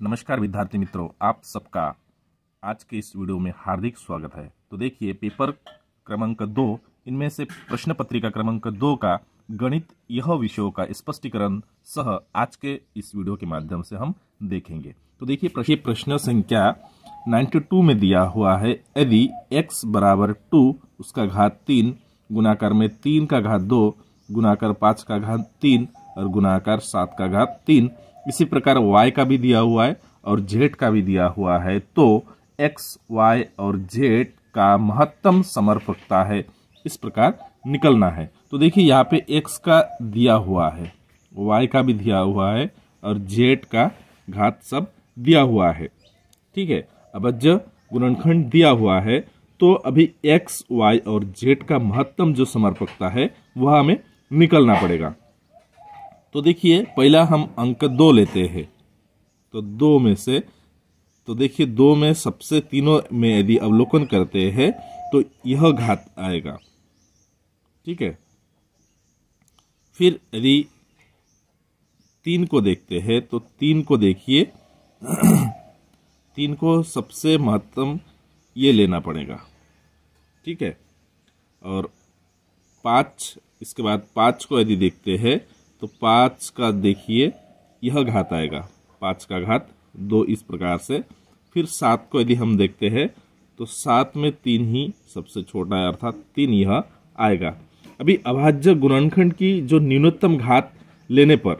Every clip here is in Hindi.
नमस्कार विद्यार्थी मित्रों, आप सबका आज के इस वीडियो में हार्दिक स्वागत है। तो देखिए, पेपर क्रमांक 2 इनमें से प्रश्न पत्रिका क्रमांक 2 का गणित यह विषयों का स्पष्टीकरण सह आज के इस वीडियो के माध्यम से हम देखेंगे। तो देखिए, प्रश्न संख्या 92 में दिया हुआ है, यदि x बराबर 2 उसका घात 3 गुणाकार में 3 का घात 2 गुणाकार 5 का घात 3 और गुणाकार 7 का घात 3, इसी प्रकार y का भी दिया हुआ है और z का भी दिया हुआ है, तो x, y और z का महत्तम समर्पकता है, इस प्रकार निकलना है। तो देखिए, यहाँ पे x का दिया हुआ है, y का भी दिया हुआ है और z का घात सब दिया हुआ है। ठीक है, अब जब गुणनखंड दिया हुआ है तो अभी x, y और z का महत्तम जो समर्पकता है वह हमें निकलना पड़ेगा। तो देखिए, पहला हम अंक 2 लेते हैं। तो 2 में से, तो देखिए 2 में सबसे तीनों में यदि अवलोकन करते हैं तो यह घात आएगा। ठीक है, फिर यदि 3 को देखते हैं तो 3 को देखिए 3 को सबसे महत्तम ये लेना पड़ेगा। ठीक है, और 5, इसके बाद 5 को यदि देखते हैं तो 5 का देखिए यह घात आएगा, 5 का घात 2, इस प्रकार से। फिर 7 को यदि हम देखते हैं तो 7 में 3 ही सबसे छोटा है, अर्थात 3 यह आएगा। अभी अभाज्य गुणनखंड की जो न्यूनतम घात लेने पर,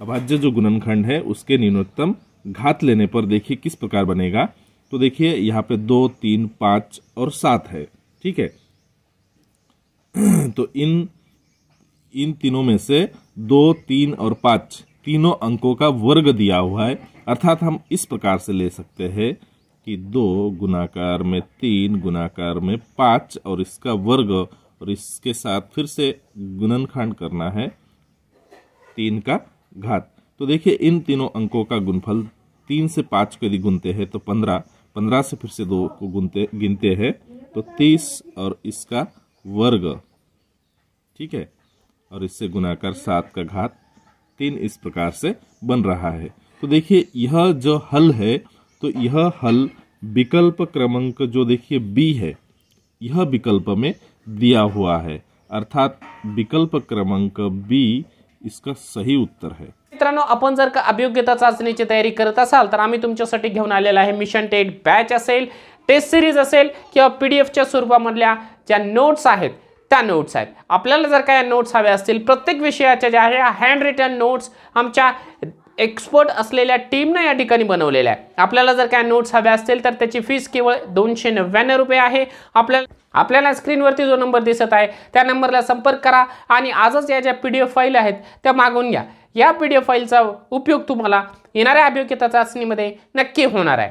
अभाज्य जो गुणनखंड है उसके न्यूनतम घात लेने पर देखिए किस प्रकार बनेगा। तो देखिए यहाँ पे 2, 3, 5 और 7 है। ठीक है, तो इन तीनों में से 2, 3 और 5 तीनों अंकों का वर्ग दिया हुआ है, अर्थात हम इस प्रकार से ले सकते हैं कि 2 गुणाकार में 3 गुणाकार में 5 और इसका वर्ग, और इसके साथ फिर से गुणनखंड करना है 3 का घात। तो देखिए, इन तीनों अंकों का गुणफल 3 से 5 को यदि गुनते हैं तो 15, 15 से फिर से 2 को गिनते हैं तो 30 और इसका वर्ग। ठीक है, और इससे गुणाकर 7 का घात 3, इस प्रकार से बन रहा है। तो देखिए, यह जो हल है, तो यह हल विकल्प क्रमांक जो देखिए बी है, यह विकल्प में दिया हुआ है, अर्थात विकल्प क्रमांक बी इसका सही उत्तर है। मित्रांनो, आपण जर का अभियोग्यता चाचणीची तयारी करत असाल तर आम्ही तुमच्यासाठी घेऊन आलेला आहे मिशन टेट बॅच असेल, टेस्ट सिरीज असेल किंवा पीडीएफच्या स्वरूपामधल्या ज्या नोट्स आहेत त्या नोट्स आहेत। आपल्याला जर का या नोट्स हव्या असतील, प्रत्येक विषयाच्या ज्या आहे हँड रिटन नोट्स आमच्या एक्सपर्ट असलेल्या टीमने या ठिकाणी बनवलेल्या आहे। आपल्याला जर काय नोट्स हव्या असतील तर त्याची फीस केवळ 299 रुपये आहे। आपल्याला स्क्रीनवरती जो नंबर दिसत आहे त्या नंबरला संपर्क करा आणि आजच या ज्या पीडीएफ फाईल आहेत त्या मागवून घ्या। या पीडीएफ फाईलचा उपयोग तुम्हाला येणाऱ्या अभियोग्यता चाचणीमध्ये नक्की होणार है।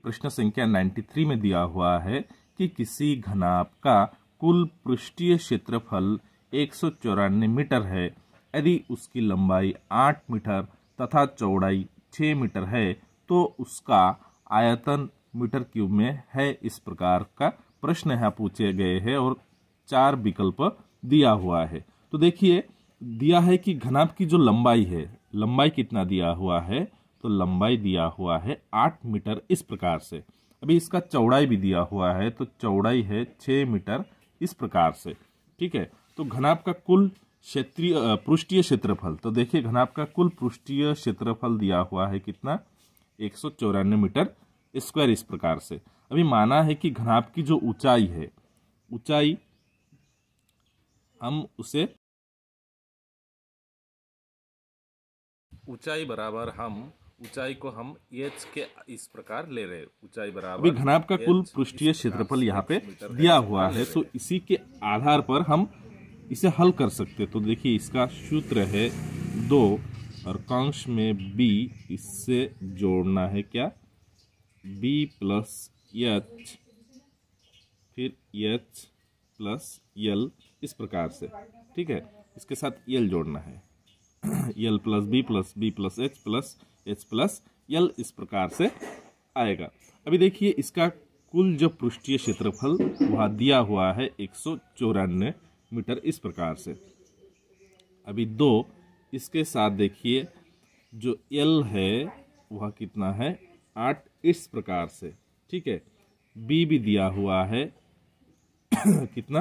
प्रश्न संख्या 93 में दिया हुआ है कि किसी घनाभ का कुल पृष्ठीय क्षेत्रफल 194 मीटर है, यदि उसकी लंबाई 8 मीटर तथा चौड़ाई 6 मीटर है तो उसका आयतन मीटर क्यूब में है। इस प्रकार का प्रश्न यहाँ पूछे गए हैं और 4 विकल्प दिया हुआ है। तो देखिए, दिया है कि घनाभ की जो लंबाई है, लंबाई कितना दिया हुआ है, तो लंबाई दिया हुआ है 8 मीटर, इस प्रकार से। अभी इसका चौड़ाई भी दिया हुआ है, तो चौड़ाई है 6 मीटर, इस प्रकार से। ठीक है, तो घनाभ का कुल पृष्ठीय क्षेत्रफल, तो देखिए घनाभ का कुल पृष्ठीय क्षेत्रफल दिया हुआ है कितना, 194 मीटर स्क्वायर, इस प्रकार से। अभी माना है कि घनाभ की जो ऊंचाई है, ऊंचाई हम उसे ऊंचाई बराबर हम ऊंचाई को हम h के इस प्रकार ले रहे हैं, ऊंचाई बराबर। अभी घनाभ का कुल पृष्ठीय क्षेत्रफल यहाँ पे दिया हुआ है, तो इसी के आधार पर हम इसे हल कर सकते हैं। तो देखिए, इसका सूत्र है 2 और कंश में b, इससे जोड़ना है क्या, b प्लस h, फिर h प्लस l, इस प्रकार से। ठीक है, इसके साथ l जोड़ना है, l plus b plus b plus h plus l, इस प्रकार से आएगा। अभी देखिए, इसका कुल जो पृष्ठीय क्षेत्रफल वह दिया हुआ है 194 मीटर, इस प्रकार से। अभी 2, इसके साथ देखिए जो l है वह कितना है 8 इस प्रकार से। ठीक है, बी भी दिया हुआ है कितना,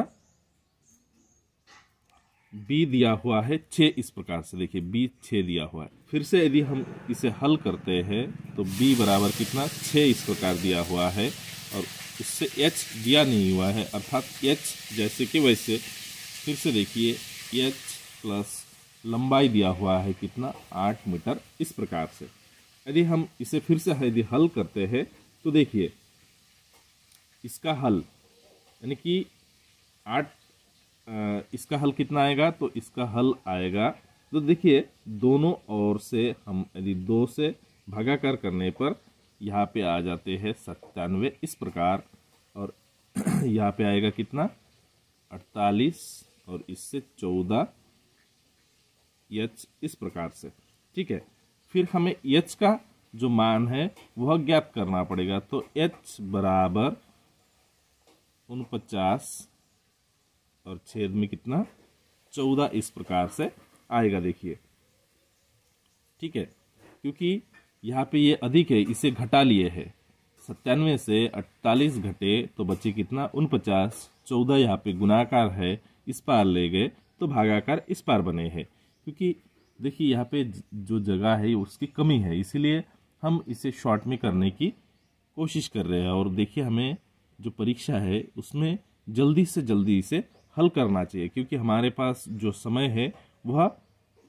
बी दिया हुआ है 6 इस प्रकार से। देखिए बी 6 दिया हुआ है। फिर से यदि हम इसे हल करते हैं तो बी बराबर कितना 6 इस प्रकार दिया हुआ है और इससे h दिया नहीं हुआ है, अर्थात h जैसे कि वैसे। फिर से देखिए h प्लस लंबाई दिया हुआ है कितना 8 मीटर इस प्रकार से। यदि हम इसे फिर से यदि हल करते हैं तो देखिए इसका हल यानी कि 8 इसका हल कितना आएगा, तो इसका हल आएगा, तो देखिए दोनों ओर से हम यदि 2 से भागाकार करने पर यहाँ पे आ जाते हैं 97 इस प्रकार, और यहाँ पे आएगा कितना 48 और इससे 14 h इस प्रकार से। ठीक है, फिर हमें h का जो मान है वह ज्ञात करना पड़ेगा। तो h बराबर 49 और छेद में कितना 14 इस प्रकार से आएगा। देखिए ठीक है, क्योंकि यहाँ पे ये अधिक है इसे घटा लिए है, 97 से 48 घटे तो बचे कितना 49, 14 यहाँ पे गुणाकार है इस पार ले गए तो भागाकार इस पार बने हैं। क्योंकि देखिए यहाँ पे जो जगह है उसकी कमी है, इसीलिए हम इसे शॉर्ट में करने की कोशिश कर रहे हैं। और देखिए हमें जो परीक्षा है उसमें जल्दी से जल्दी इसे हल करना चाहिए, क्योंकि हमारे पास जो समय है वह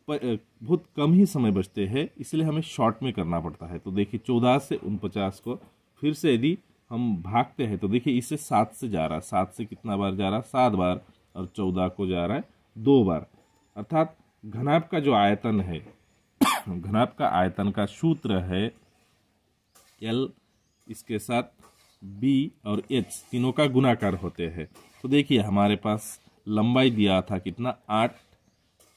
बहुत कम ही समय बचते हैं, इसलिए हमें शॉर्ट में करना पड़ता है। तो देखिए 14 से 49 को फिर से यदि हम भागते हैं तो देखिए इससे 7 से जा रहा है, 7 से कितना बार जा रहा है 7 बार, और 14 को जा रहा है 2 बार। अर्थात घनाभ का जो आयतन है घनाभ का आयतन का सूत्र है L, इसके साथ B और H तीनों का गुणाकार होते हैं। तो देखिए हमारे पास लंबाई दिया था कितना 8,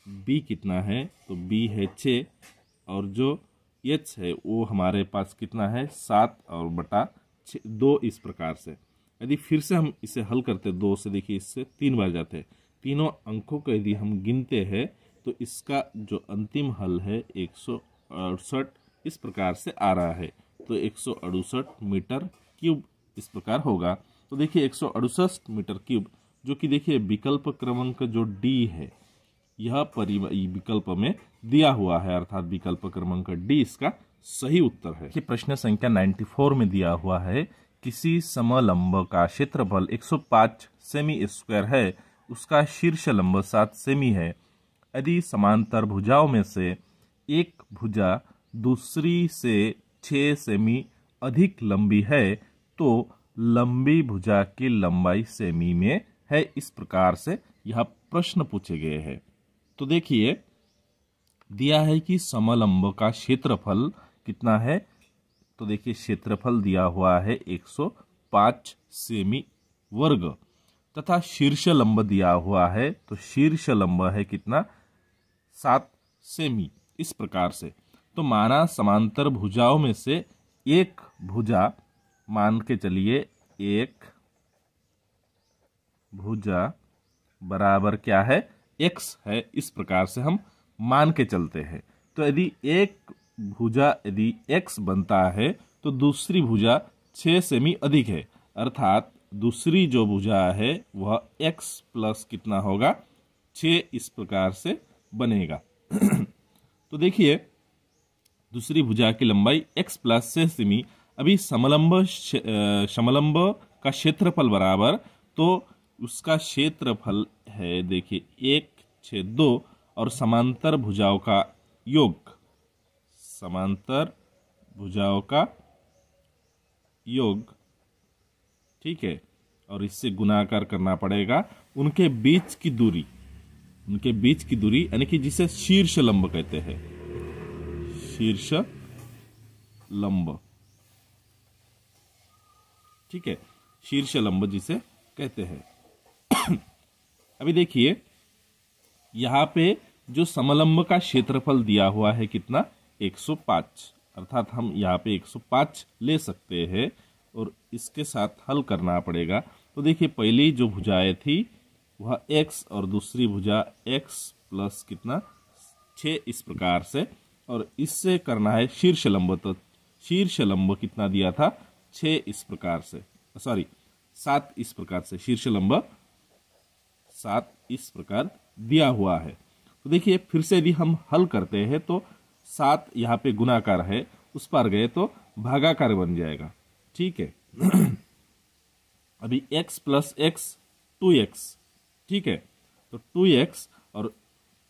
B कितना है तो B है 6 और जो H है वो हमारे पास कितना है 7 और बटा 2 इस प्रकार से। यदि फिर से हम इसे हल करते 2 से, देखिए इससे 3 बार जाते हैं, तीनों अंकों को यदि हम गिनते हैं तो इसका जो अंतिम हल है 168 इस प्रकार से आ रहा है। तो 168 मीटर क्यूब इस प्रकार होगा। तो देखिए 168 मीटर क्यूब, जो कि देखिए विकल्प क्रमांक जो डी है यह विकल्प में दिया हुआ है, अर्थात विकल्प क्रमांक डी इसका सही उत्तर है। प्रश्न संख्या 94 में दिया हुआ है किसी समलंब का क्षेत्रफल 105 सेमी स्क्वायर है, उसका शीर्ष लंब 7 सेमी है। यदि समांतर भुजाओं में से एक भुजा दूसरी से 6 सेमी अधिक लंबी है तो लंबी भुजा की लंबाई सेमी में है। इस प्रकार से यह प्रश्न पूछे गए हैं। तो देखिए दिया है कि समलंब का क्षेत्रफल कितना है, तो देखिए क्षेत्रफल दिया हुआ है 105 सेमी वर्ग, तथा शीर्ष लंब दिया हुआ है तो शीर्ष लंब है कितना 7 सेमी इस प्रकार से। तो माना समांतर भुजाओं में से एक भुजा, मान के चलिए एक भुजा बराबर क्या है x है, इस प्रकार से हम मान के चलते हैं। तो यदि एक भुजा यदि x बनता है तो दूसरी भुजा 6 सेमी अधिक है, अर्थात दूसरी जो भुजा है वह x प्लस कितना होगा 6 इस प्रकार से बनेगा। तो देखिए दूसरी भुजा की लंबाई x प्लस 6 सेमी। अभी समलंब का क्षेत्रफल बराबर, तो उसका क्षेत्रफल है देखिए 1/2 और समांतर भुजाओं का योग, समांतर भुजाओं का योग, ठीक है, और इससे गुणाकार करना पड़ेगा उनके बीच की दूरी, उनके बीच की दूरी यानी कि जिसे शीर्ष लंब कहते हैं, शीर्ष लंब, ठीक है, शीर्ष लंब जिसे कहते हैं। अभी देखिए यहां पे जो समलंब का क्षेत्रफल दिया हुआ है कितना 105, अर्थात हम यहाँ पे 105 ले सकते हैं और इसके साथ हल करना पड़ेगा। तो देखिए पहली जो भुजाएं थी वह x और दूसरी भुजा x प्लस कितना 6 इस प्रकार से, और इससे करना है शीर्ष लंब। तो शीर्ष लंब कितना दिया था, 6 इस प्रकार से, सॉरी 7 इस प्रकार से, शीर्ष लंब 7 इस प्रकार दिया हुआ है। तो देखिए फिर से यदि हम हल करते हैं तो 7 यहाँ पे गुणाकार है, उस पर गए तो भागाकार बन जाएगा। ठीक है अभी x प्लस एक्स 2x, ठीक है, तो 2x और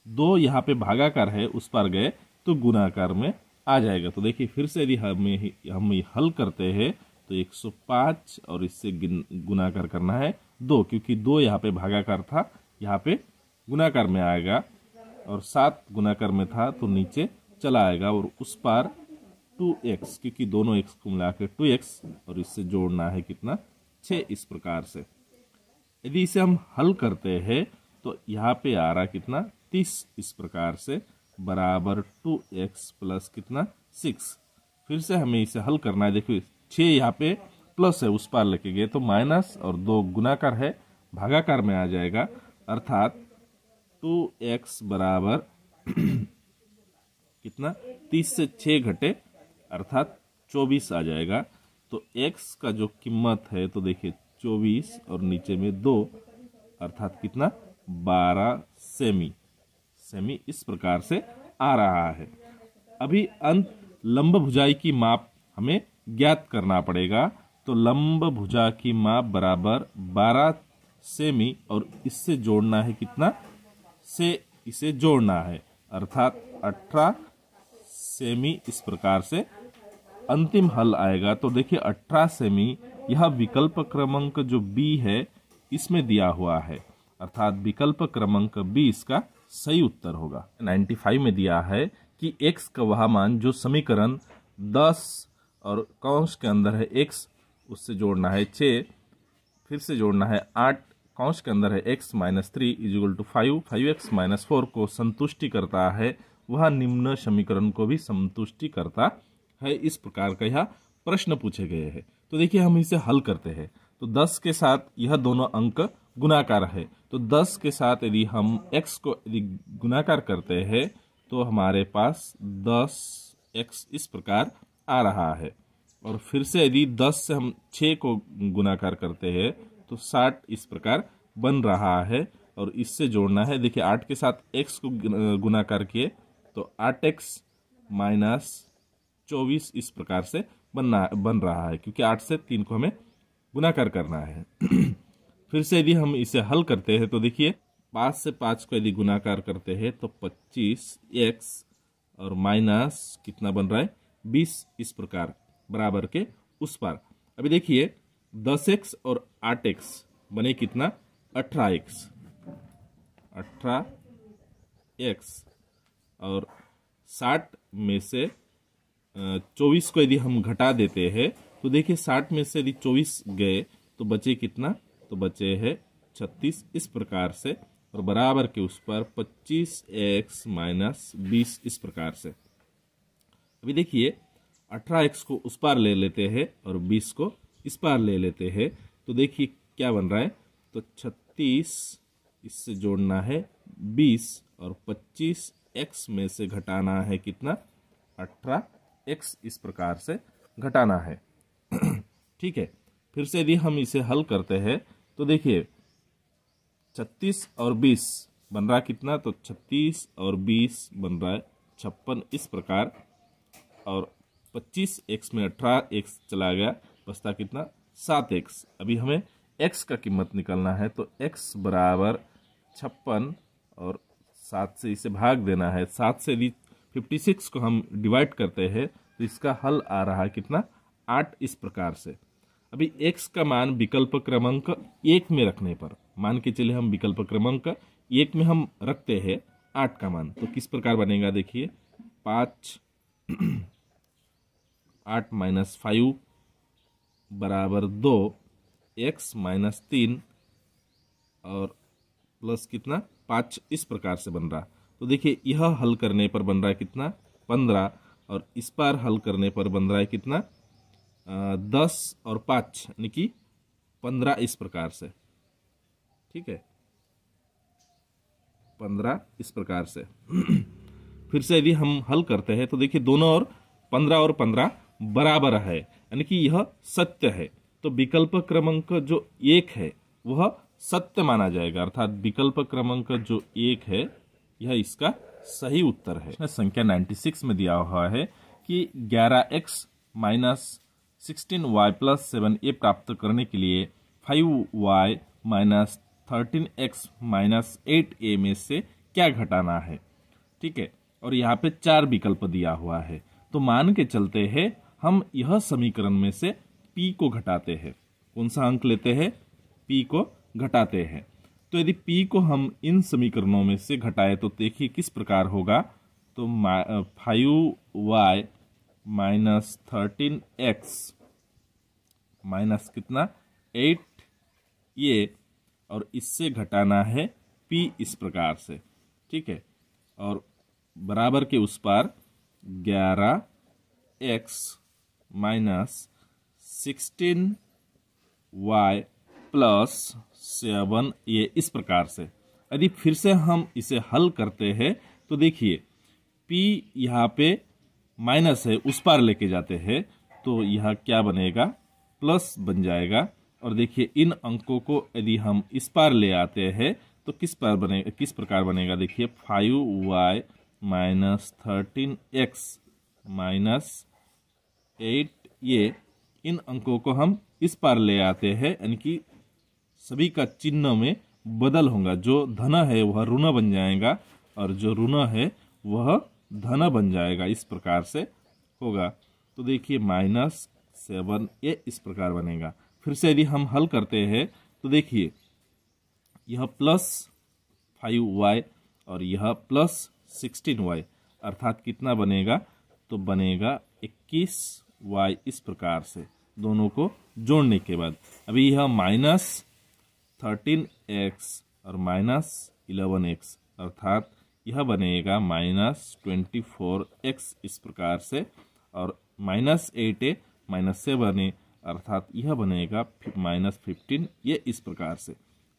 2 यहाँ पे भागाकार है, उस पर गए तो गुणाकार में आ जाएगा। तो देखिए फिर से यदि हम हल करते हैं तो 105 और इससे गुणाकार करना है 2, क्योंकि 2 यहाँ पे भागाकार था, यहाँ पे गुणाकार में आएगा, और 7 गुणाकार में था तो नीचे चला आएगा, और उस पार 2x, क्योंकि दोनों x को मिला के 2x, और इससे जोड़ना है कितना, 6 इस प्रकार से। यदि इसे हम हल करते हैं तो यहाँ पे आ रहा कितना, 30 इस प्रकार से, बराबर 2x प्लस कितना, 6। फिर से हमें इसे हल करना है। देखिए 6 यहाँ पे प्लस है, उस पार लेके गए तो माइनस, और 2 गुणाकार है, भागाकार में आ जाएगा, अर्थात 2x बराबर कितना, 30 से 6 घटे अर्थात 24 आ जाएगा। तो x का जो कीमत है तो देखिए 24 और नीचे में 2, अर्थात कितना, 12 सेमी इस प्रकार से आ रहा है। अभी अंत लंब भुजाई की माप हमें ज्ञात करना पड़ेगा। तो लंब भुजा की माप बराबर 12 सेमी, और इससे जोड़ना है कितना, से इसे जोड़ना है, अर्थात 18 सेमी इस प्रकार से अंतिम हल आएगा। तो देखिए 18 सेमी यह विकल्प क्रमांक जो बी है इसमें दिया हुआ है, अर्थात विकल्प क्रमांक बी इसका सही उत्तर होगा। 95 में दिया है कि x का वह मान जो समीकरण 10 और कौंस के अंदर है x, उससे जोड़ना है 6, फिर से जोड़ना है 8, कौंस के अंदर है x minus 3 equal to 5x minus 4 को संतुष्टि करता है, वह निम्न समीकरण को भी संतुष्टि करता है। इस प्रकार का यह प्रश्न पूछे गए हैं। तो देखिए हम इसे हल करते हैं। तो 10 के साथ यह दोनों अंक गुणाकार है, तो 10 के साथ यदि हम x को यदि गुणाकार करते हैं तो हमारे पास 10x इस प्रकार आ रहा है, और फिर से यदि 10 से हम 6 को गुणाकार करते हैं तो 60 इस प्रकार बन रहा है, और इससे जोड़ना है। देखिए 8 के साथ x को गुणाकार किए तो 8x माइनस 24 इस प्रकार से बन रहा है, क्योंकि 8 से 3 को हमें गुणाकार करना है। फिर से यदि हम इसे हल करते हैं तो देखिए 5 से 5 को यदि गुणाकार करते हैं तो 25x और माइनस कितना बन रहा है, 20 इस प्रकार, बराबर के उस पार। अभी देखिए 10x और 8x बने कितना, 18x और 60 में से 24 को यदि हम घटा देते हैं तो देखिए 60 में से यदि 24 गए तो बचे कितना, तो बचे है 36 इस प्रकार से, और बराबर के उस पर 25x माइनस 20 इस प्रकार से। अभी देखिए 18x को उस पार ले लेते हैं और 20 को इस पार ले लेते हैं, तो देखिए क्या बन रहा है, तो 36 इससे जोड़ना है 20, और 25x में से घटाना है कितना, 18x इस प्रकार से घटाना है। ठीक है, फिर से यदि हम इसे हल करते हैं तो देखिए 36 और 20 बन रहा है कितना, तो 36 और 20 बन रहा है 56 इस प्रकार, और 25x में 18x चला गया, बचता कितना, 7x। अभी हमें x का कीमत निकालना है, तो x बराबर 56 और 7 से इसे भाग देना है। 7 से यदि 56 को हम डिवाइड करते हैं तो इसका हल आ रहा है कितना, 8 इस प्रकार से। अभी x का मान विकल्प क्रमांक 1 में रखने पर, मान के चले हम विकल्प क्रमांक 1 में हम रखते हैं 8 का मान, तो किस प्रकार बनेगा, देखिए 5 8 माइनस 5 बराबर 2, x माइनस 3 और प्लस कितना, 5 इस प्रकार से बन रहा। तो देखिए यह हल करने पर बन रहा है कितना, 15, और इस पर हल करने पर बन रहा है कितना, 10 और 5 यानी कि 15 इस प्रकार से। ठीक है, 15 इस प्रकार से। फिर से यदि हम हल करते हैं तो देखिए दोनों और 15 और 15 बराबर है, यानी कि यह सत्य है। तो विकल्प क्रमांक जो 1 है वह सत्य माना जाएगा, अर्थात विकल्प क्रमांक जो 1 है यह इसका सही उत्तर है। संख्या 96 में दिया हुआ है कि 11x minus 16y plus 7a प्राप्त करने के लिए 5y minus 13x minus 8a में से क्या घटाना है। ठीक है, और यहाँ पे 4 विकल्प दिया हुआ है। तो मान के चलते हैं हम यह समीकरण में से p को घटाते हैं। कौन सा अंक लेते हैं? p को घटाते हैं। तो यदि p को हम इन समीकरणों में से घटाए तो देखिए किस प्रकार होगा। तो 5y माइनस 13x माइनस कितना 8 ये, और इससे घटाना है p इस प्रकार से। ठीक है, और बराबर के उस पार 11x माइनस 16y प्लस 7 ये इस प्रकार से। यदि फिर से हम इसे हल करते हैं तो देखिए p यहाँ पे माइनस है, उस पार लेके जाते हैं तो यह क्या बनेगा? प्लस बन जाएगा। और देखिए इन अंकों को यदि हम इस पार ले आते हैं तो किस प्रकार बनेगा? देखिए 5y माइनस 13x माइनस 8 ये, इन अंकों को हम इस पार ले आते हैं, यानी कि सभी का चिन्ह में बदल होगा। जो धन है वह ऋण बन जाएगा और जो ऋण है वह धन बन जाएगा, इस प्रकार से होगा। तो देखिए माइनस 7 ये इस प्रकार बनेगा। फिर से यदि हम हल करते हैं तो देखिए यह प्लस 5y और यह प्लस 16y, अर्थात कितना बनेगा? तो बनेगा 21y इस प्रकार से, दोनों को जोड़ने के बाद। अभी यह माइनस 13x और माइनस 11x, अर्थात यह बनेगा माइनस 24x इस प्रकार से, और माइनस 8a माइनस 7a, अर्थात यह बनेगा माइनस 15 ये इस प्रकार से।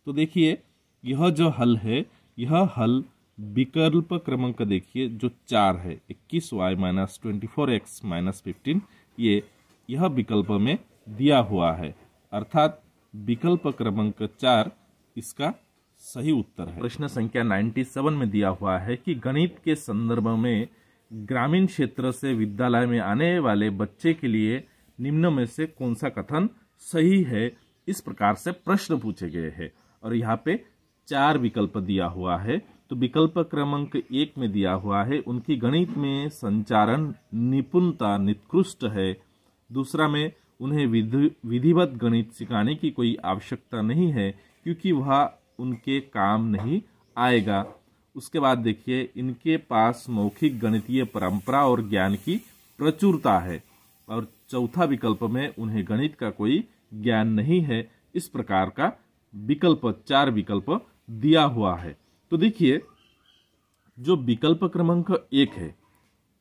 तो देखिए यह जो हल है, यह हल विकल्प क्रमांक देखिए जो 4 है, 21y माइनस 24x माइनस 15 ये, यह विकल्प में दिया हुआ है, अर्थात विकल्प क्रमांक 4 इसका सही उत्तर है। प्रश्न संख्या 97 में दिया हुआ है कि गणित के संदर्भ में ग्रामीण क्षेत्र से विद्यालय में आने वाले बच्चे के लिए निम्न में से कौन सा कथन सही है, इस प्रकार से प्रश्न पूछे गए हैं। और यहाँ पे 4 विकल्प दिया हुआ है। तो विकल्प क्रमांक 1 में दिया हुआ है उनकी गणित में संचारण निपुणता निकृष्ट है। दूसरा में उन्हें विधिवत गणित सिखाने की कोई आवश्यकता नहीं है क्योंकि वह उनके काम नहीं आएगा। उसके बाद देखिए इनके पास मौखिक गणितीय परंपरा और ज्ञान की प्रचुरता है। और चौथा विकल्प में उन्हें गणित का कोई ज्ञान नहीं है। इस प्रकार का विकल्प 4 विकल्प दिया हुआ है। तो देखिए जो विकल्प क्रमांक 1 है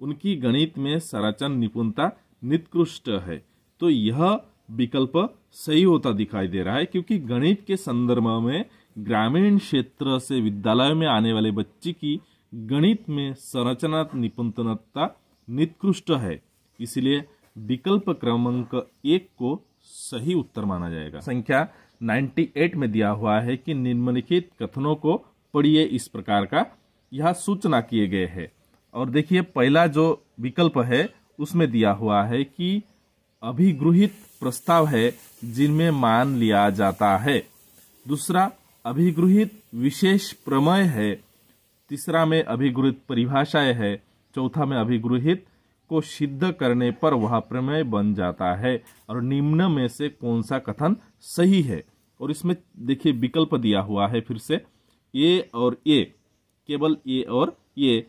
उनकी गणित में संरचना निपुणता निकृष्ट है, तो यह विकल्प सही होता दिखाई दे रहा है क्योंकि गणित के संदर्भ में ग्रामीण क्षेत्र से विद्यालय में आने वाले बच्चे की गणित में संरचना निपुणता निकृष्ट है, इसलिए विकल्प क्रमांक 1 को सही उत्तर माना जाएगा। संख्या 98 में दिया हुआ है कि निम्नलिखित कथनों को पढ़िए, इस प्रकार का यह सूचना किए गए हैं। और देखिए पहला जो विकल्प है उसमें दिया हुआ है कि अभिगृहित प्रस्ताव है जिनमें मान लिया जाता है। दूसरा अभिगृहित विशेष प्रमेय है। तीसरा में अभिगृहित परिभाषाएं है। चौथा में अभिगृहित को सिद्ध करने पर वह प्रमेय बन जाता है। और निम्न में से कौन सा कथन सही है। और इसमें देखिए विकल्प दिया हुआ है फिर से ए और ए, केवल ए और ए।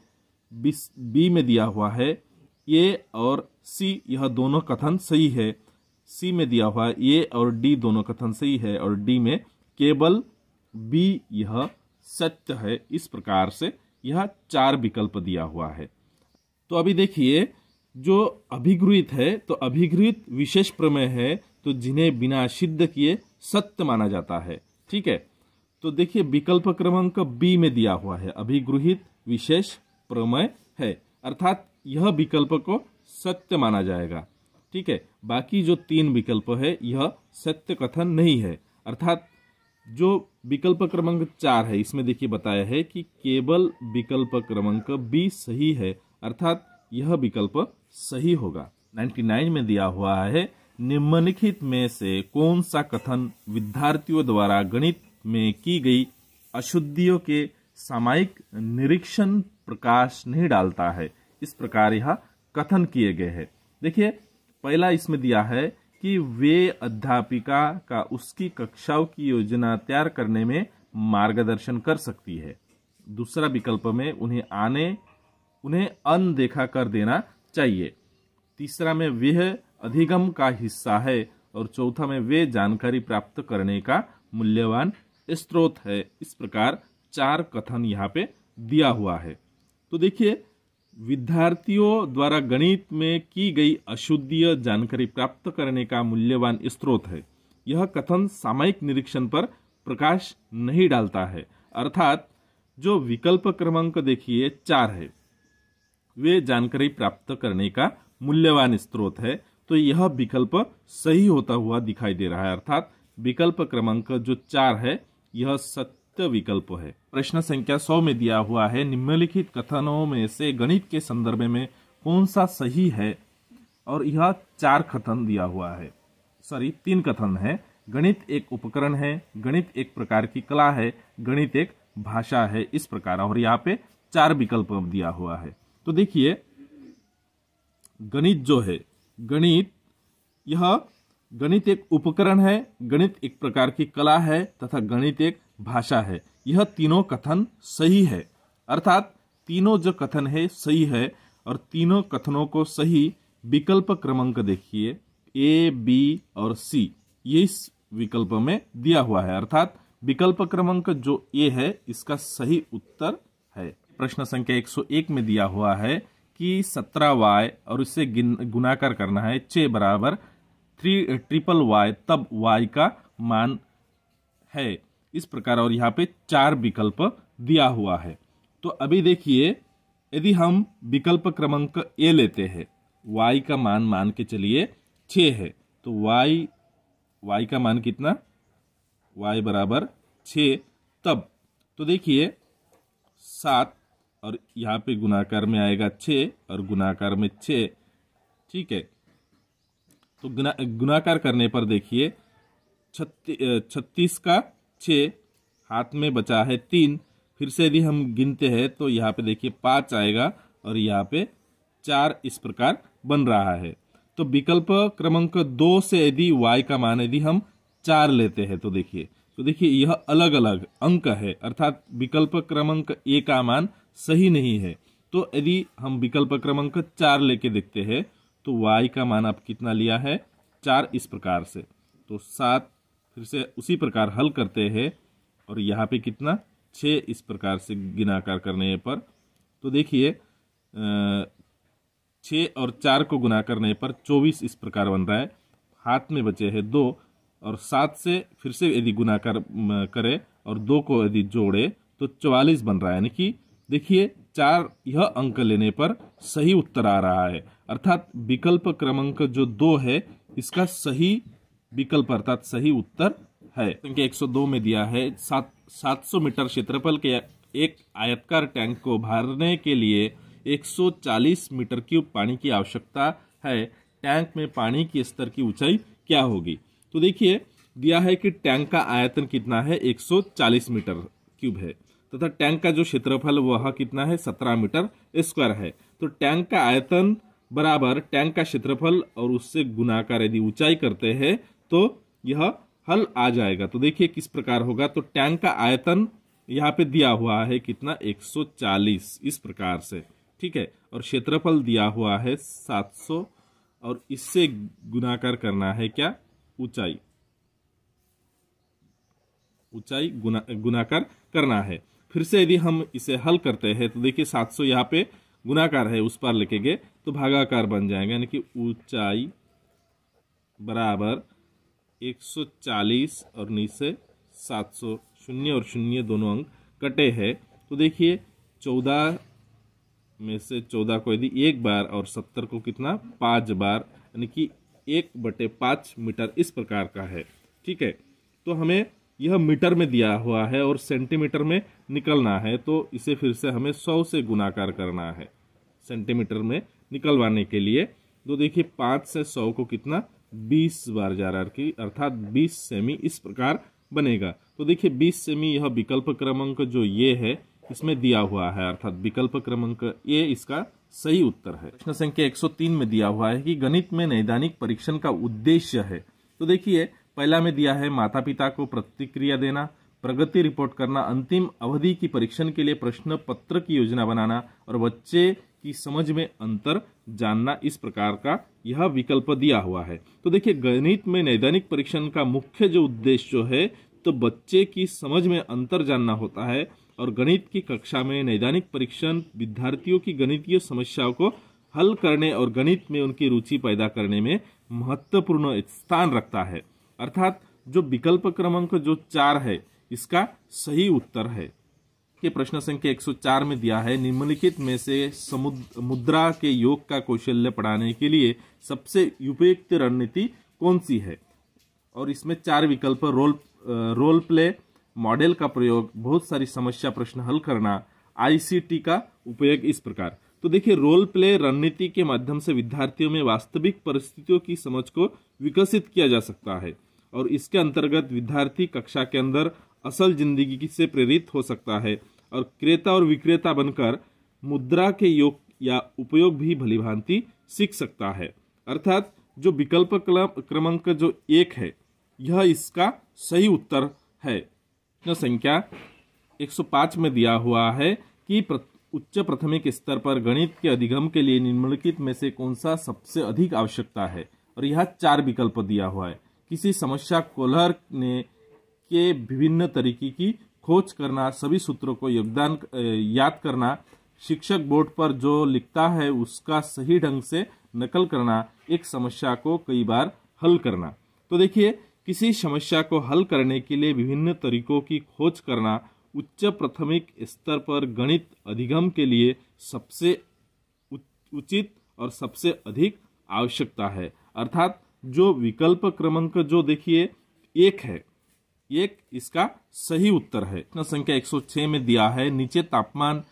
बी में दिया हुआ है ए और सी, यह दोनों कथन सही है। सी में दिया हुआ है ए और डी दोनों कथन सही है। और डी में केवल बी यह सत्य है। इस प्रकार से यह 4 विकल्प दिया हुआ है। तो अभी देखिए जो अभिगृहित है तो अभिगृहित विशेष प्रमेय है तो जिन्हें बिना सिद्ध किए सत्य माना जाता है। ठीक है, तो देखिए विकल्प क्रमांक बी में दिया हुआ है अभिगृहित विशेष प्रमेय है, अर्थात यह विकल्प को सत्य माना जाएगा। ठीक है। बाकी जो 3 विकल्प है यह सत्य कथन नहीं है। अर्थात जो विकल्प क्रमांक 4 है इसमें देखिए बताया है कि केवल विकल्प क्रमांक बी सही है, अर्थात यह विकल्प सही होगा। 99 में दिया हुआ है निम्नलिखित में से कौन सा कथन विद्यार्थियों द्वारा गणित में की गई अशुद्धियों के सामयिक निरीक्षण प्रकाश नहीं डालता है। इस प्रकार यह कथन किए गए हैं। देखिए पहला इसमें दिया है कि वे अध्यापिका का उसकी कक्षाओं की योजना तैयार करने में मार्गदर्शन कर सकती है। दूसरा विकल्प में उन्हें अनदेखा कर देना चाहिए। तीसरा में वह अधिगम का हिस्सा है और चौथा में वे जानकारी प्राप्त करने का मूल्यवान स्रोत है। इस प्रकार 4 कथन यहाँ पे दिया हुआ है। तो देखिए विद्यार्थियों द्वारा गणित में की गई अशुद्धिय जानकारी प्राप्त करने का मूल्यवान स्रोत है। यह कथन सामयिक निरीक्षण पर प्रकाश नहीं डालता है। अर्थात जो विकल्प क्रमांक देखिए 4 है वे जानकारी प्राप्त करने का मूल्यवान स्रोत है, तो यह विकल्प सही होता हुआ दिखाई दे रहा है। अर्थात विकल्प क्रमांक जो 4 है यह सत्य विकल्प है। प्रश्न संख्या 100 में दिया हुआ है निम्नलिखित कथनों में से गणित के संदर्भ में कौन सा सही है, और यह 4 कथन दिया हुआ है, 3 कथन है। गणित एक उपकरण है, गणित एक प्रकार की कला है, गणित एक भाषा है, इस प्रकार। और यहाँ पे 4 विकल्प दिया हुआ है। तो देखिए गणित जो है गणित एक उपकरण है, गणित एक प्रकार की कला है तथा गणित एक भाषा है। यह तीनों कथन सही है। अर्थात तीनों जो कथन है सही है, और तीनों कथनों को सही विकल्प क्रमांक देखिए ए, बी और सी, ये इस विकल्प में दिया हुआ है। अर्थात विकल्प क्रमांक जो ए है इसका सही उत्तर है। प्रश्न संख्या 101 में दिया हुआ है कि 17y और इससे गुणाकार करना है 6 बराबर 3 तब y का मान है, इस प्रकार। और यहाँ पे 4 विकल्प दिया हुआ है। तो अभी देखिए यदि हम विकल्प क्रमांक ए लेते हैं, y का मान के चलिए 6 है, तो y का मान कितना, y बराबर 6 तब, तो देखिए 7 और यहाँ पे गुणाकार में आएगा 6 और गुणाकार में 6, ठीक है। तो गुणाकार करने पर देखिए 36 का 6, हाथ में बचा है 3, फिर से यदि हम गिनते हैं तो यहाँ पे देखिए 5 आएगा और यहाँ पे 4, इस प्रकार बन रहा है। तो विकल्प क्रमांक 2 से यदि y का मान यदि हम 4 लेते हैं तो देखिए यह अलग अलग अंक है, अर्थात विकल्प क्रमांक ए का मान सही नहीं है। तो यदि हम विकल्प क्रमांक 4 लेके देखते हैं तो y का मान आप कितना लिया है 4, इस प्रकार से। तो 7 फिर से उसी प्रकार हल करते हैं और यहाँ पे कितना 6, इस प्रकार से गुणाकार करने पर। तो देखिए 6 और 4 को गुणा करने पर 24 इस प्रकार बन रहा है, हाथ में बचे हैं 2, और 7 से फिर से यदि गुणाकार करें और 2 को यदि जोड़े तो 44 बन रहा है। यानी कि देखिए 4 यह अंक लेने पर सही उत्तर आ रहा है। अर्थात विकल्प क्रमांक जो 2 है इसका सही विकल्प अर्थात सही उत्तर है। संख्या 102 में दिया है 700 मीटर क्षेत्रफल के एक आयताकार टैंक को भरने के लिए 140 मीटर क्यूब पानी की आवश्यकता है। टैंक में पानी की स्तर की ऊंचाई क्या होगी? तो देखिए दिया है कि टैंक का आयतन कितना है 140 मीटर क्यूब है तथा टैंक का जो क्षेत्रफल वह कितना है 17 मीटर स्क्वायर है। तो टैंक का आयतन बराबर टैंक का क्षेत्रफल और उससे गुणाकार यदि ऊंचाई करते हैं तो यह हल आ जाएगा। तो देखिए किस प्रकार होगा। तो टैंक का आयतन यहाँ पे दिया हुआ है कितना 140 इस प्रकार से, ठीक है, और क्षेत्रफल दिया हुआ है 700 और इससे गुणाकार करना है क्या ऊंचाई गुणाकार करना है। फिर से यदि हम इसे हल करते हैं तो देखिए 700 यहाँ पे गुणाकार है उस पर लिखे गए तो भागाकार बन जाएगा, यानी कि ऊंचाई बराबर 140 और नीचे 700, शून्य और शून्य दोनों अंक कटे हैं। तो देखिए 14 में से 14 को यदि एक बार और 70 को कितना 5 बार, यानी कि 1/5 मीटर इस प्रकार का है। ठीक है, तो हमें यह मीटर में दिया हुआ है और सेंटीमीटर में निकलना है, तो इसे फिर से हमें 100 से गुणाकार करना है सेंटीमीटर में निकलवाने के लिए। तो देखिए 5 से 100 को कितना 20 बार जा रहा है, अर्थात 20 सेमी इस प्रकार बनेगा। तो देखिए 20 सेमी यह विकल्प क्रमांक जो ये है इसमें दिया हुआ है, अर्थात विकल्प क्रमांक ए इसका सही उत्तर है। प्रश्न संख्या 103 में दिया हुआ है कि गणित में नैदानिक परीक्षण का उद्देश्य है। तो देखिए पहला में दिया है माता पिता को प्रतिक्रिया देना, प्रगति रिपोर्ट करना, अंतिम अवधि की परीक्षण के लिए प्रश्न पत्र की योजना बनाना और बच्चे की समझ में अंतर जानना, इस प्रकार का यह विकल्प दिया हुआ है। तो देखिए गणित में नैदानिक परीक्षण का मुख्य जो उद्देश्य जो है तो बच्चे की समझ में अंतर जानना होता है और गणित की कक्षा में नैदानिक परीक्षण विद्यार्थियों की गणितीय समस्याओं को हल करने और गणित में उनकी रुचि पैदा करने में महत्वपूर्ण स्थान रखता है। अर्थात जो विकल्प क्रमांक जो 4 है इसका सही उत्तर है। कि प्रश्न संख्या 104 में दिया है निम्नलिखित में से मुद्रा के योग का कौशल्य पढ़ाने के लिए सबसे उपयुक्त रणनीति कौन सी है। और इसमें 4 विकल्प रोल प्ले, मॉडल का प्रयोग, बहुत सारी समस्या प्रश्न हल करना, आईसीटी का उपयोग, इस प्रकार। तो देखिए रोल प्ले रणनीति के माध्यम से विद्यार्थियों में वास्तविक परिस्थितियों की समझ को विकसित किया जा सकता है और इसके अंतर्गत विद्यार्थी कक्षा के अंदर असल जिंदगी से प्रेरित हो सकता है और क्रेता और विक्रेता बनकर मुद्रा के योग या उपयोग भी भलीभांति सीख सकता है। अर्थात जो विकल्प क्रमांक जो 1 है यह इसका सही उत्तर है। प्रश्न संख्या 105 में दिया हुआ है कि उच्च प्राथमिक स्तर पर गणित के अधिगम के लिए निम्नलिखित में से कौन सा सबसे अधिक आवश्यकता है और यह 4 विकल्प दिया हुआ है। किसी समस्या कोलर ने के विभिन्न तरीके की खोज करना, सभी सूत्रों को याद करना, शिक्षक बोर्ड पर जो लिखता है उसका सही ढंग से नकल करना, एक समस्या को कई बार हल करना। तो देखिए किसी समस्या को हल करने के लिए विभिन्न तरीकों की खोज करना उच्च प्राथमिक स्तर पर गणित अधिगम के लिए सबसे उचित और सबसे अधिक आवश्यकता है। अर्थात जो विकल्प क्रमांक जो देखिए 1 है, 1 इसका सही उत्तर है। प्रश्न संख्या 106 में दिया है नीचे तापमान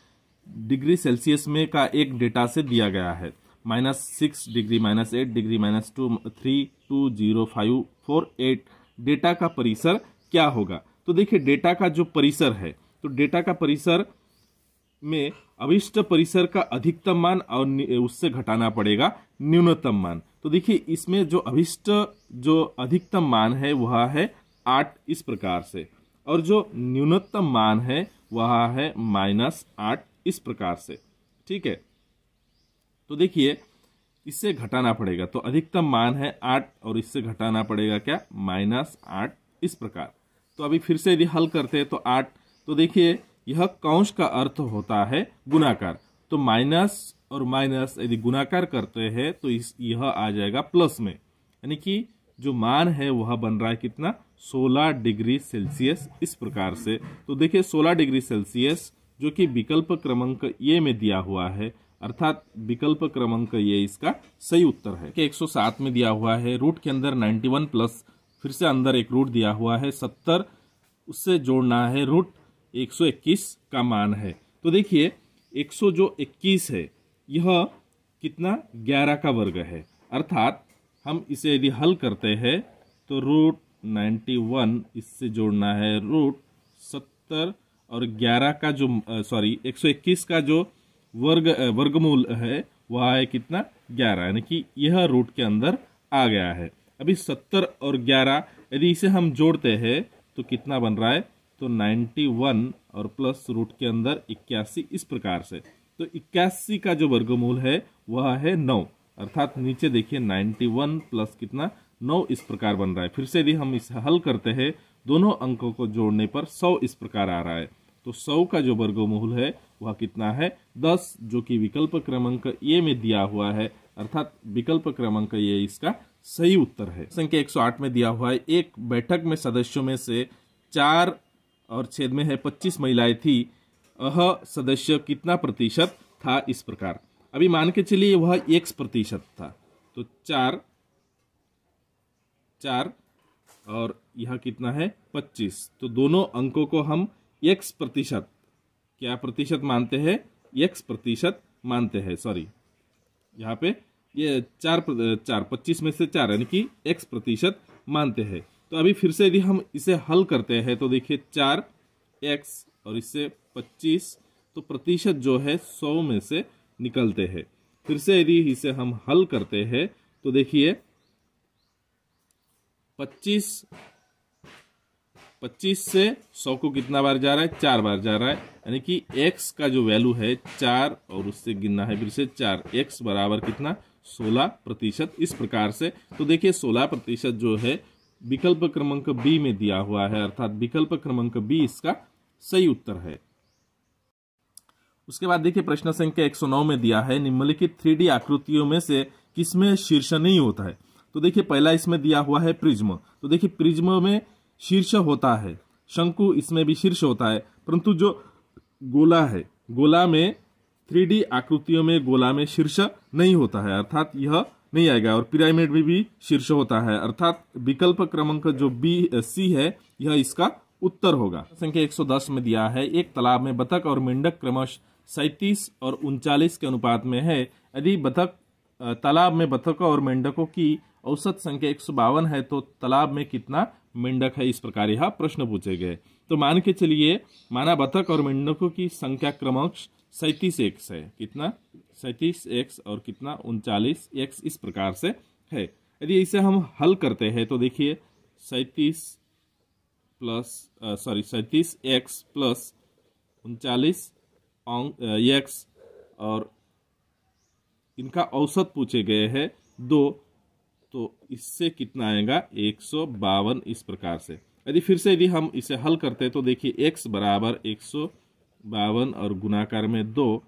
डिग्री सेल्सियस में का एक डेटा से दिया गया है -6 डिग्री, -8 डिग्री, -2, 3, 2, 0, 5, 4, 8 डेटा का परिसर क्या होगा। तो देखिए डेटा का जो परिसर है तो डेटा का परिसर में अभिष्ट परिसर का अधिकतम मान और उससे घटाना पड़ेगा न्यूनतम मान। तो देखिए इसमें जो अभिष्ट जो अधिकतम मान है वह है 8 इस प्रकार से और जो न्यूनतम मान है वह है -8 इस प्रकार से। ठीक है, तो देखिए इससे घटाना पड़ेगा तो अधिकतम मान है 8 और इससे घटाना पड़ेगा क्या -8 इस प्रकार। तो अभी फिर से यदि हल करते हैं तो 8, तो देखिए यह कौंस का अर्थ होता है गुणाकार, तो माइनस और माइनस यदि गुणाकार करते हैं तो यह आ जाएगा प्लस में, यानी कि जो मान है वह बन रहा है कितना 16 डिग्री सेल्सियस इस प्रकार से। तो देखिए 16 डिग्री सेल्सियस जो कि विकल्प क्रमांक ए में दिया हुआ है, अर्थात विकल्प क्रमांक ये इसका सही उत्तर है। कि 107 में दिया हुआ है रूट के अंदर 91 प्लस फिर से अंदर एक रूट दिया हुआ है 70, उससे जोड़ना है रूट 121 का मान है। तो देखिए 121 है यह कितना 11 का वर्ग है, अर्थात हम इसे यदि हल करते हैं तो रूट 91 इससे जोड़ना है रूट 70 और 11 का जो 121 का जो वर्गमूल है वह है कितना 11, यानी कि यह रूट के अंदर आ गया है। अभी 70 और 11 यदि इसे हम जोड़ते हैं तो कितना बन रहा है, तो 91 और प्लस रूट के अंदर 81 इस प्रकार से। तो 81 का जो वर्गमूल है वह है 9, अर्थात नीचे देखिए 91 प्लस कितना 9 इस प्रकार बन रहा है। फिर से यदि हम इसे हल करते हैं दोनों अंकों को जोड़ने पर 100 इस प्रकार आ रहा है। तो 100 का जो वर्गमूल है वह कितना है 10, जो कि विकल्प क्रमांक ए में दिया हुआ है, अर्थात विकल्प क्रमांक ए इसका सही उत्तर है। संख्या 108 में दिया हुआ है एक बैठक में सदस्यों में से 4 और छेद में है 25 महिलाएं थी, वह सदस्य कितना प्रतिशत था इस प्रकार। अभी मान के चलिए वह 1% था, तो 4 4 और यह कितना है 25। तो दोनों अंकों को हम x प्रतिशत, क्या प्रतिशत मानते हैं, x प्रतिशत मानते हैं। सॉरी, यहाँ पे ये 4 25 में से 4 यानी कि x प्रतिशत मानते हैं। तो अभी फिर से यदि हम इसे हल करते हैं तो देखिए 4x और इससे 25, तो प्रतिशत जो है 100 में से निकलते हैं। फिर से यदि इसे हम हल करते हैं तो देखिए 25 से 100 को कितना बार जा रहा है, 4 बार जा रहा है, यानी कि x का जो वैल्यू है 4 और उससे गिनना है फिर से 4, x बराबर कितना 16%। इस प्रकार से तो देखिए 16% जो है विकल्प क्रमांक बी में दिया हुआ है, अर्थात विकल्प क्रमांक बी इसका सही उत्तर है। उसके बाद देखिए प्रश्न संख्या 109 में दिया है निम्नलिखित 3D आकृतियों में से किसमें शीर्ष नहीं होता है। तो देखिए पहला इसमें दिया हुआ है प्रिज्म। तो देखिए प्रिज्म में शीर्ष होता है, शंकु इसमें भी शीर्ष होता है, परंतु जो गोला है, गोला में 3D आकृतियों में गोला में शीर्ष नहीं होता है, अर्थात यह नहीं आएगा। और पिरामिड में भी शीर्ष होता है, अर्थात विकल्प क्रमांक जो सी है यह इसका उत्तर होगा। संख्या 110 में दिया है एक तालाब में बतख और मेंढक क्रमश 37 और 39 के अनुपात में है। यदि तालाब में बतखों और मेंढकों की औसत संख्या 152 है तो तालाब में कितना मेंढक है, इस प्रकार यह प्रश्न पूछे गए। तो मान के चलिए, माना बतख और मेंढकों की संख्या क्रमश 37x है, कितना 37x और कितना 39x इस प्रकार से है। यदि इसे हम हल करते हैं तो देखिए 37x प्लस 39x और इनका औसत पूछे गए हैं 2, तो इससे कितना आएगा 152 इस प्रकार से। यदि फिर से यदि हम इसे हल करते हैं तो देखिए x बराबर 152 और गुणाकार में 2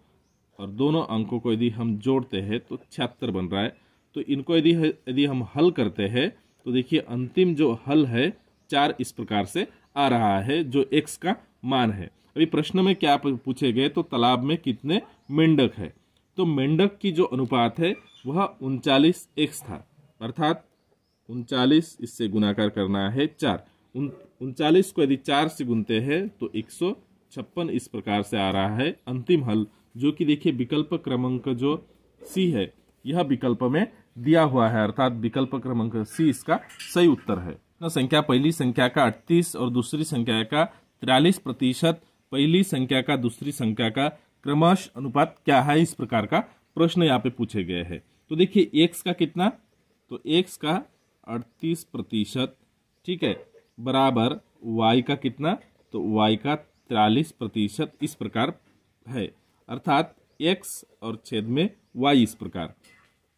और दोनों अंकों को यदि हम जोड़ते हैं तो 76 बन रहा है। तो इनको यदि हम हल करते हैं तो देखिए अंतिम जो हल है 4 इस प्रकार से आ रहा है, जो x का मान है। अभी प्रश्न में क्या पूछे गए, तो तालाब में कितने मेंढक है, तो मेंढक की जो अनुपात है वह 39x था, अर्थात 39 इससे गुणाकार करना है 4, 39 को यदि 4 से गुनते हैं तो 156 इस प्रकार से आ रहा है अंतिम हल, जो कि देखिए विकल्प क्रमांक जो सी है यह विकल्प में दिया हुआ है, अर्थात विकल्प क्रमांक सी इसका सही उत्तर है। संख्या पहली संख्या का 38 और दूसरी संख्या का 43%, पहली संख्या का दूसरी संख्या का क्रमश अनुपात क्या है, इस प्रकार का प्रश्न यहाँ पे पूछे गए हैं। तो देखिए x का कितना, तो x का 38%, ठीक है, बराबर y का कितना, तो y का 43% इस प्रकार है, अर्थात x और छेद में y इस प्रकार।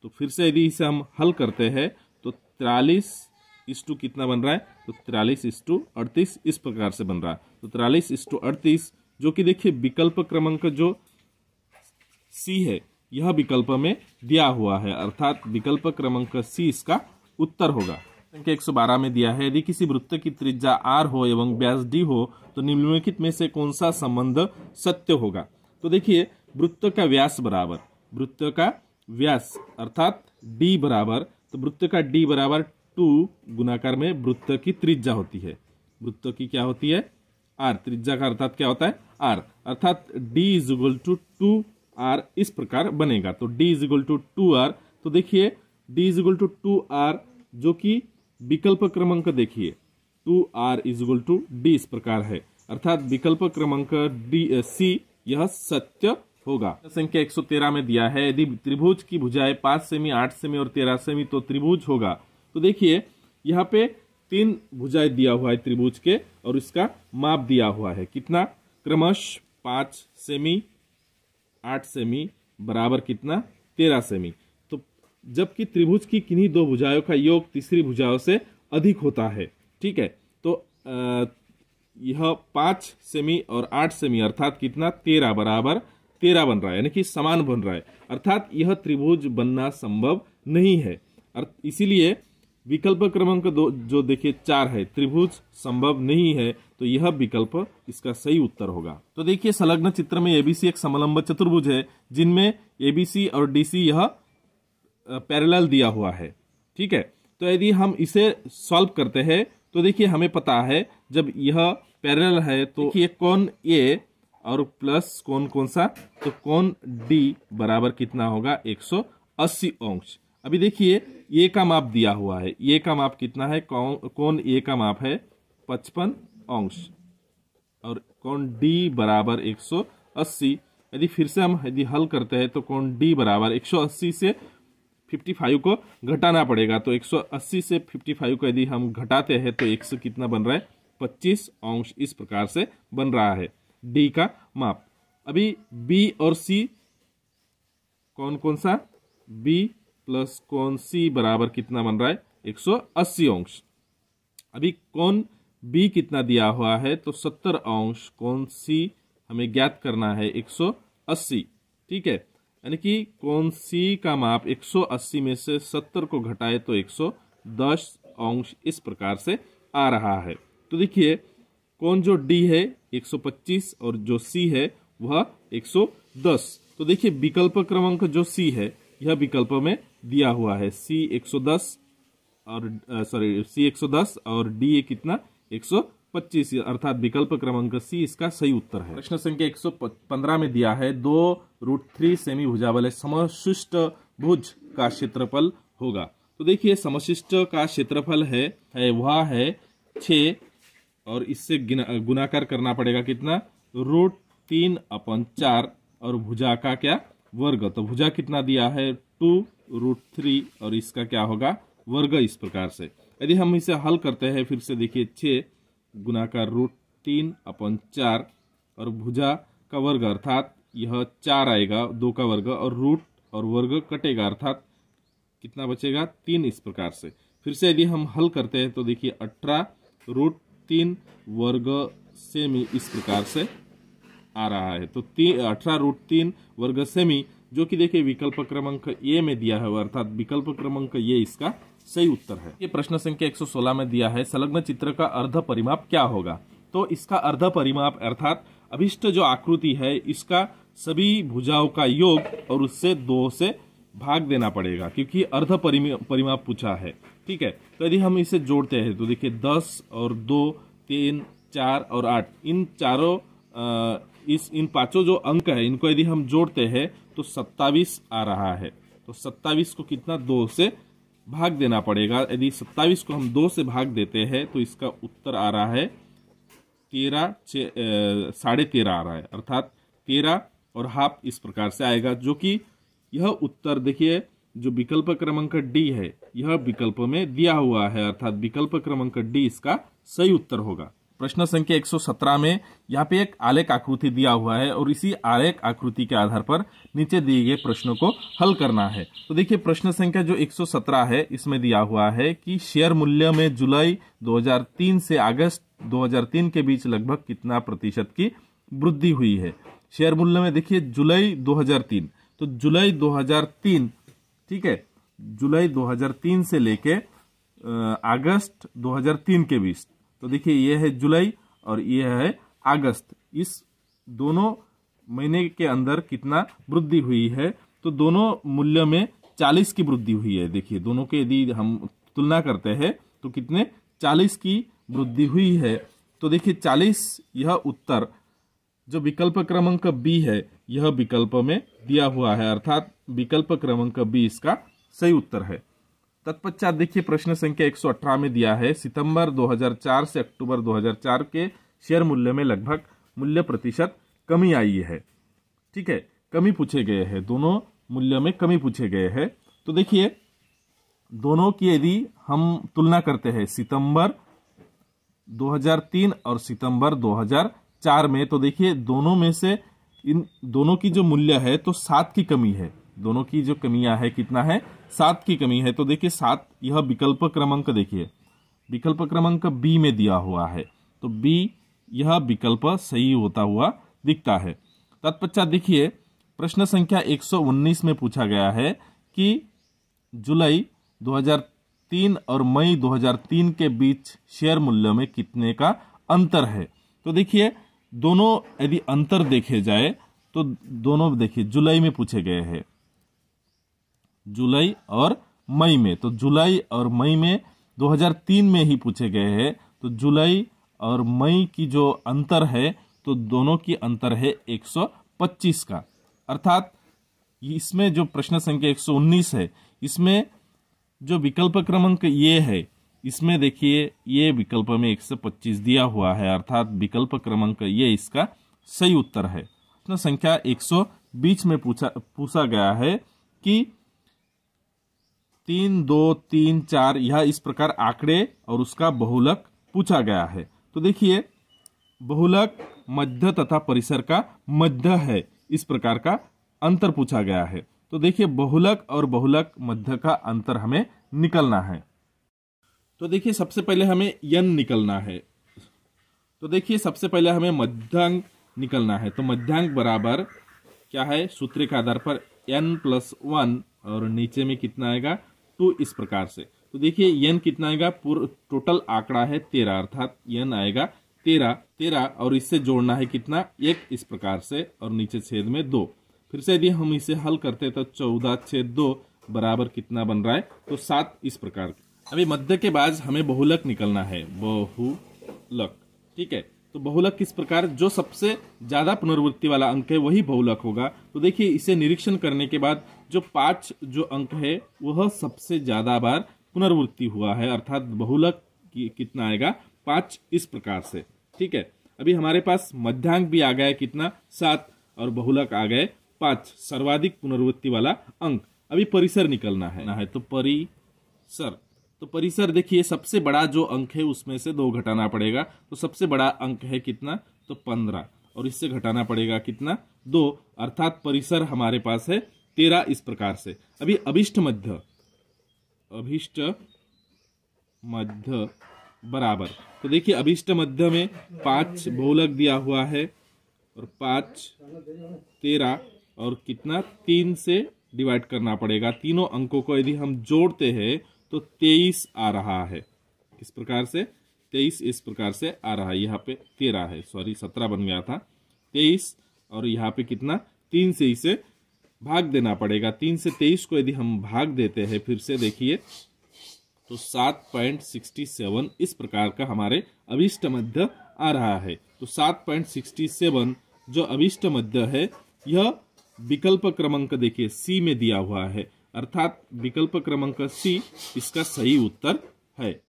तो फिर से यदि इसे हम हल करते हैं तो 43 कितना बन रहा है, तो 43:38 इस प्रकार से बन रहा है। तो 43:38 जो कि देखिए विकल्प क्रमांक जो सी है यह विकल्प में दिया हुआ है, अर्थात विकल्प क्रमांक सी इसका उत्तर होगा। संख्या 112 में दिया है यदि किसी वृत्त की त्रिज्या r हो एवं व्यास d हो तो निम्नलिखित में से कौन सा संबंध सत्य होगा। तो देखिए वृत्त का व्यास बराबर वृत्त का व्यास अर्थात d बराबर, तो वृत्त का d बराबर 2 गुणाकार में वृत्त की त्रिज्या होती है, वृत्त की क्या होती है r, त्रिज्या का अर्थात क्या होता है r, अर्थात d = 2r इस प्रकार बनेगा। तो d = 2r, तो देखिए d = 2r जो कि विकल्प क्रमांक देखिए 2r = d इस प्रकार है, अर्थात विकल्प क्रमांक डी सी यह सत्य होगा। संख्या 113 में दिया है यदि त्रिभुज की भुजाएं 5 सेमी, 8 सेमी और 13 सेमी तो त्रिभुज होगा। तो देखिए यहाँ पे 3 भुजाएं दिया हुआ है त्रिभुज के और इसका माप दिया हुआ है, कितना क्रमश 5 सेमी, 8 सेमी बराबर कितना 13 सेमी। तो जबकि त्रिभुज की किन्हीं 2 भुजाओं का योग तीसरी भुजाओं से अधिक होता है, ठीक है, तो यह 5 सेमी और 8 सेमी अर्थात कितना 13 बराबर 13 बन रहा है, यानी कि समान बन रहा है, अर्थात यह त्रिभुज बनना संभव नहीं है। इसीलिए विकल्प क्रमांक 2 जो देखिए 4 है, त्रिभुज संभव नहीं है, तो यह विकल्प इसका सही उत्तर होगा। तो देखिए संलग्न चित्र में एबीसी एक समलंब चतुर्भुज है जिनमें एबीसी और डीसी यह पैरेलल दिया हुआ है, ठीक है। तो यदि हम इसे सॉल्व करते हैं तो देखिए हमें पता है जब यह पैरेलल है तो ये कोण ए और प्लस कोण कौन सा, तो कोण डी बराबर कितना होगा 180 अंश। अभी देखिए ए का माप दिया हुआ है, ए का माप कितना है, कोण ए का माप है 55 अंश और कोण डी बराबर 180। यदि फिर से हम यदि हल करते हैं तो कोण डी बराबर 180 से 55 को घटाना पड़ेगा, तो 180 से 55 को यदि हम घटाते हैं तो 100 कितना बन रहा है 25 अंश। इस प्रकार से बन रहा है डी का माप। अभी बी और सी कौन सा, बी प्लस कोण सी बराबर कितना बन रहा है 180 अंश। अभी कोण बी कितना दिया हुआ है तो 70 अंश, कोण सी हमें ज्ञात करना है 180, ठीक है। यानी कि कोण सी का माप 180 में से 70 को घटाए तो 110 अंश इस प्रकार से आ रहा है। तो देखिए कोण जो डी है 125 और जो सी है वह 110। तो देखिए विकल्प क्रमांक जो सी है यह विकल्प में दिया हुआ है, सी 110 और डी कितना 125, अर्थात विकल्प क्रमांक सी इसका सही उत्तर है। प्रश्न संख्या 115 में दिया है 2√3 सेमी भुजा वाले समशिष्ट भुज का क्षेत्रफल होगा। तो देखिए समशिष्ट का क्षेत्रफल है वह है 6 और इससे गुणाकार करना पड़ेगा कितना, √3/4 और भुजा का क्या वर्ग, तो भुजा कितना दिया है 2√3 और इसका क्या होगा वर्ग। इस प्रकार से यदि हम इसे हल करते हैं फिर से देखिए 6 गुणाकार √3/4 और भुजा का वर्ग अर्थात यह 4 आएगा, 2 का वर्ग और रूट और वर्ग कटेगा अर्थात कितना बचेगा 3। इस प्रकार से फिर से यदि हम हल करते हैं तो देखिए 18√3 वर्ग सेमी इस प्रकार से आ रहा है। तो 18√3 वर्ग सेमी जो कि देखिए विकल्प क्रमांक ए में दिया है अर्थात विकल्प क्रमांक ए इसका सही उत्तर है। ये प्रश्न संख्या 116 में दिया है संलग्न चित्र का अर्ध परिमाप क्या होगा। तो इसका अर्ध परिमाप अर्थात अभिष्ट जो आकृति है इसका सभी भुजाओं का योग और उससे 2 से भाग देना पड़ेगा क्योंकि अर्ध परिमाप पूछा है, ठीक है। तो यदि हम इसे जोड़ते हैं तो देखिए 10 और 2 3 4 और 8 इन चारों इन पांचों जो अंक है इनको यदि हम जोड़ते हैं तो 27 आ रहा है। तो 27 को कितना 2 से भाग देना पड़ेगा। यदि 27 को हम 2 से भाग देते हैं तो इसका उत्तर आ रहा है 13.5 आ रहा है अर्थात 13 और हाफ इस प्रकार से आएगा, जो कि यह उत्तर देखिए जो विकल्प क्रमांक डी है यह विकल्प में दिया हुआ है अर्थात विकल्प क्रमांक डी इसका सही उत्तर होगा। प्रश्न संख्या 117 में यहाँ पे एक आलेख आकृति दिया हुआ है और इसी आलेख आकृति के आधार पर नीचे दिए गए प्रश्नों को हल करना है। तो देखिए प्रश्न संख्या जो 117 है इसमें दिया हुआ है कि शेयर मूल्य में जुलाई 2003 से अगस्त 2003 के बीच लगभग कितना प्रतिशत की वृद्धि हुई है। शेयर मूल्य में देखिए जुलाई 2003, तो जुलाई 2003, ठीक है, जुलाई 2003 से लेके अगस्त 2003 के बीच, तो देखिए ये है जुलाई और ये है अगस्त, इस दोनों महीने के अंदर कितना वृद्धि हुई है। तो दोनों मूल्य में 40 की वृद्धि हुई है। देखिए दोनों के यदि हम तुलना करते हैं तो कितने 40 की वृद्धि हुई है। तो देखिए 40 यह उत्तर जो विकल्प क्रमांक बी है यह विकल्प में दिया हुआ है अर्थात विकल्प क्रमांक बी इसका सही उत्तर है। तत्पश्चात देखिए प्रश्न संख्या 118 में दिया है सितंबर 2004 से अक्टूबर 2004 के शेयर मूल्य में लगभग मूल्य प्रतिशत कमी आई है, ठीक है, कमी पूछे गए हैं, दोनों मूल्य में कमी पूछे गए हैं। तो देखिए दोनों की यदि हम तुलना करते हैं सितंबर 2003 और सितंबर 2004 में, तो देखिए दोनों में से इन दोनों की जो मूल्य है तो 7 की कमी है, दोनों की जो कमियां है कितना है 7 की कमी है। तो देखिए 7 यह विकल्प क्रमांक देखिए विकल्प क्रमांक बी में दिया हुआ है, तो बी यह विकल्प सही होता हुआ दिखता है। तत्पश्चात देखिए प्रश्न संख्या 119 में पूछा गया है कि जुलाई 2003 और मई 2003 के बीच शेयर मूल्य में कितने का अंतर है। तो देखिए दोनों यदि अंतर देखे जाए तो दोनों देखिए जुलाई में पूछे गए हैं, जुलाई और मई में, तो जुलाई और मई में 2003 में ही पूछे गए हैं। तो जुलाई और मई की जो अंतर है, तो दोनों की अंतर है 125 का। अर्थात इसमें जो प्रश्न संख्या 119 है, इसमें जो विकल्प क्रमांक ये है, इसमें देखिए ये विकल्प में 125 दिया हुआ है, अर्थात विकल्प क्रमांक ये इसका सही उत्तर है। प्रश्न संख्या 120 में पूछा गया है कि 3, 2, 3, 4 यह इस प्रकार आंकड़े और उसका बहुलक पूछा गया है। तो देखिए बहुलक मध्य तथा परिसर का मध्य है, इस प्रकार का अंतर पूछा गया है। तो देखिए बहुलक और बहुलक मध्य का अंतर हमें निकलना है। तो देखिए सबसे पहले हमें n निकलना है। तो देखिए सबसे पहले हमें मध्यांक निकलना है। तो मध्यांक बराबर क्या है, सूत्र के आधार पर n+1 और नीचे में कितना आएगा 2, इस प्रकार से। तो देखिए n कितना आएगा, टोटल आंकड़ा है 13, अर्थात n आएगा 13 और इससे जोड़ना है कितना 1, इस प्रकार से, और नीचे छेद में 2। फिर से यदि हम इसे हल करते तो 14/2 बराबर कितना बन रहा है, तो 7, इस प्रकार। अभी मध्य के बाद हमें बहुलक निकलना है, बहुलक, ठीक है। तो बहुलक किस प्रकार, जो सबसे ज्यादा पुनरावृत्ति वाला अंक है वही बहुलक होगा। तो देखिए इसे निरीक्षण करने के बाद जो 5 जो अंक है वह सबसे ज्यादा बार पुनरावृत्ति हुआ है, अर्थात बहुलक कितना आएगा 5, इस प्रकार से, ठीक है। अभी हमारे पास मध्यांक भी आ गया है कितना 7 और बहुलक आ गए 5, सर्वाधिक पुनरावृत्ति वाला अंक। अभी परिसर निकलना है। तो परिसर, तो परिसर देखिए सबसे बड़ा जो अंक है उसमें से 2 घटाना पड़ेगा। तो सबसे बड़ा अंक है कितना, तो 15, और इससे घटाना पड़ेगा कितना 2, अर्थात परिसर हमारे पास है 13, इस प्रकार से। अभी अभिष्ट मध्य बराबर, तो देखिए अभिष्ट मध्य में 5 बहुलक दिया हुआ है और 5 13 और कितना 3 से डिवाइड करना पड़ेगा। तीनों अंकों को यदि हम जोड़ते हैं तो 23 आ रहा है, किस प्रकार से 23, इस प्रकार से आ रहा है। यहाँ पे 13 है, सॉरी 17 बन गया था, 23 और यहाँ पे कितना 3 से इसे भाग देना पड़ेगा। 3 से 23 को यदि हम भाग देते हैं फिर से देखिए तो 7.67 इस प्रकार का हमारे अभिष्ट मध्य आ रहा है। तो 7.67 जो अभिष्ट मध्य है यह विकल्प क्रमांक देखिए सी में दिया हुआ है, अर्थात विकल्प क्रमांक सी इसका सही उत्तर है।